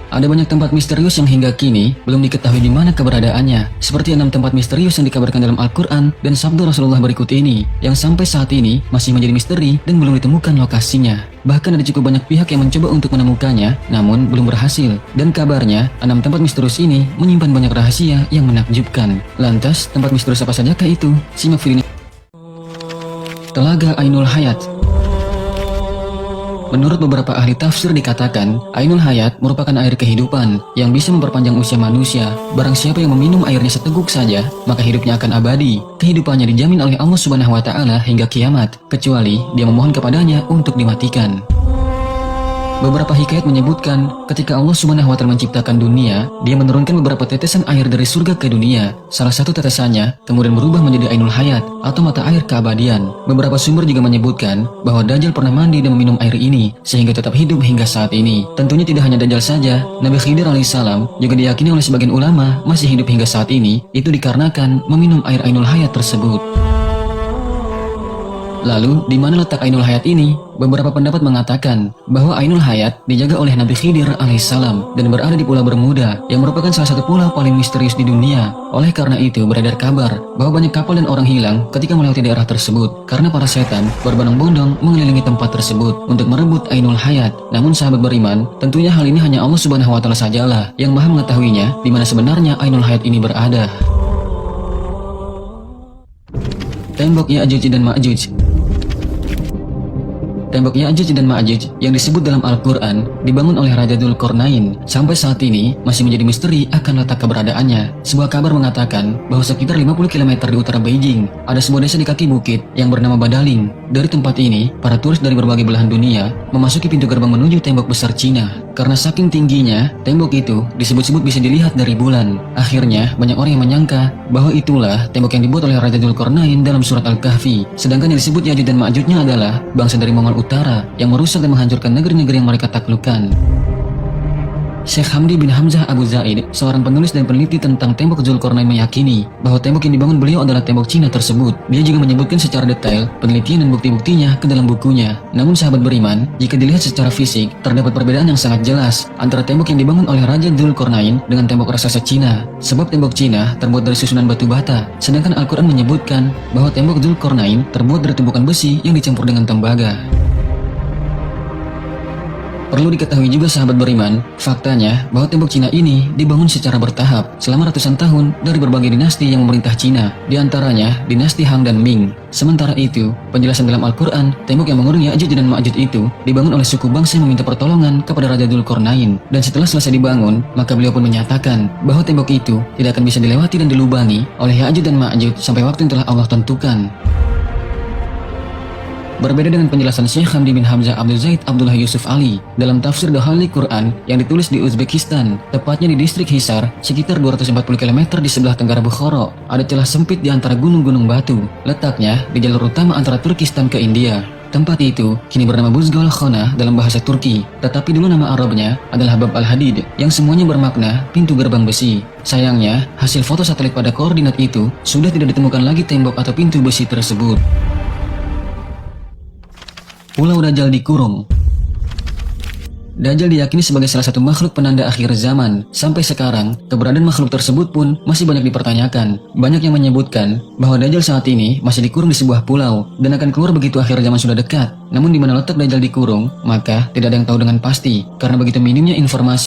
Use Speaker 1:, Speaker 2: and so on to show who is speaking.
Speaker 1: Ada banyak tempat misterius yang hingga kini belum diketahui di mana keberadaannya, seperti 6 tempat misterius yang dikabarkan dalam Al-Quran dan sabda Rasulullah berikut ini, yang sampai saat ini masih menjadi misteri dan belum ditemukan lokasinya. Bahkan ada cukup banyak pihak yang mencoba untuk menemukannya, namun belum berhasil. Dan kabarnya, 6 tempat misterius ini menyimpan banyak rahasia yang menakjubkan. Lantas, tempat misterius apa sajakah itu? Simak video ini. Telaga Ainul Hayat. Menurut beberapa ahli tafsir dikatakan, Ainul Hayat merupakan air kehidupan yang bisa memperpanjang usia manusia. Barang siapa yang meminum airnya seteguk saja, maka hidupnya akan abadi. Kehidupannya dijamin oleh Allah Subhanahu wa Ta'ala hingga kiamat, kecuali dia memohon kepadanya untuk dimatikan. Beberapa hikayat menyebutkan, ketika Allah Subhanahu wa Ta'ala menciptakan dunia, dia menurunkan beberapa tetesan air dari surga ke dunia. Salah satu tetesannya kemudian berubah menjadi Ainul Hayat atau mata air keabadian. Beberapa sumber juga menyebutkan bahwa Dajjal pernah mandi dan meminum air ini sehingga tetap hidup hingga saat ini. Tentunya tidak hanya Dajjal saja, Nabi Khidir alaihissalam juga diyakini oleh sebagian ulama masih hidup hingga saat ini, itu dikarenakan meminum air Ainul Hayat tersebut. Lalu, di mana letak Ainul Hayat ini? Beberapa pendapat mengatakan bahwa Ainul Hayat dijaga oleh Nabi Khidir alaihissalam dan berada di Pulau Bermuda yang merupakan salah satu pulau paling misterius di dunia. Oleh karena itu, beredar kabar bahwa banyak kapal dan orang hilang ketika melewati daerah tersebut karena para setan berbondong-bondong mengelilingi tempat tersebut untuk merebut Ainul Hayat. Namun sahabat beriman, tentunya hal ini hanya Allah Subhanahu wa Ta'ala sajalah yang maha mengetahuinya di mana sebenarnya Ainul Hayat ini berada. Tembok Ya'juj dan Ma'juj. Tembok Ya'juj dan Ma'juj yang disebut dalam Al-Quran dibangun oleh Raja Dzulqarnain. Sampai saat ini masih menjadi misteri akan letak keberadaannya. Sebuah kabar mengatakan bahwa sekitar 50 km di utara Beijing ada sebuah desa di kaki bukit yang bernama Badaling. Dari tempat ini, para turis dari berbagai belahan dunia memasuki pintu gerbang menuju tembok besar Cina. Karena saking tingginya, tembok itu disebut-sebut bisa dilihat dari bulan. Akhirnya, banyak orang yang menyangka bahwa itulah tembok yang dibuat oleh Raja Dzulqarnain dalam surat Al-Kahfi. Sedangkan yang disebut Ya'juj dan Ma'jujnya adalah bangsa dari Mongol Utara yang merusak dan menghancurkan negeri-negeri yang mereka taklukkan. Syekh Hamdi bin Hamzah Abu Zaid, seorang penulis dan peneliti tentang tembok Dzulqarnain, meyakini bahwa tembok yang dibangun beliau adalah tembok Cina tersebut. Dia juga menyebutkan secara detail penelitian dan bukti-buktinya ke dalam bukunya. Namun sahabat beriman, jika dilihat secara fisik, terdapat perbedaan yang sangat jelas antara tembok yang dibangun oleh Raja Dzulqarnain dengan tembok raksasa Cina. Sebab tembok Cina terbuat dari susunan batu bata, sedangkan Al-Quran menyebutkan bahwa tembok Dzulqarnain terbuat dari tumpukan besi yang dicampur dengan tembaga. Perlu diketahui juga sahabat beriman, faktanya bahwa tembok Cina ini dibangun secara bertahap selama ratusan tahun dari berbagai dinasti yang memerintah Cina, di antaranya dinasti Han dan Ming. Sementara itu, penjelasan dalam Al-Quran, tembok yang mengurung Ya'juj dan Ma'juj itu dibangun oleh suku bangsa yang meminta pertolongan kepada Raja Dzulqarnain. Dan setelah selesai dibangun, maka beliau pun menyatakan bahwa tembok itu tidak akan bisa dilewati dan dilubangi oleh Ya'juj dan Ma'juj sampai waktu yang telah Allah tentukan. Berbeda dengan penjelasan Syekh Hamdi bin Hamzah Abdul Zaid Abdullah Yusuf Ali dalam tafsir The Holy Quran yang ditulis di Uzbekistan, tepatnya di distrik Hisar, sekitar 240 km di sebelah tenggara Bukhara. Ada celah sempit di antara gunung-gunung batu, letaknya di jalur utama antara Turkistan ke India. Tempat itu kini bernama Buzgol Khona dalam bahasa Turki, tetapi dulu nama Arabnya adalah Bab Al-Hadid, yang semuanya bermakna pintu gerbang besi. Sayangnya, hasil foto satelit pada koordinat itu sudah tidak ditemukan lagi tembok atau pintu besi tersebut. Pulau Dajjal dikurung. Dajjal diyakini sebagai salah satu makhluk penanda akhir zaman. Sampai sekarang, keberadaan makhluk tersebut pun masih banyak dipertanyakan. Banyak yang menyebutkan bahwa Dajjal saat ini masih dikurung di sebuah pulau dan akan keluar begitu akhir zaman sudah dekat. Namun di mana letak Dajjal dikurung, maka tidak ada yang tahu dengan pasti karena begitu minimnya informasi.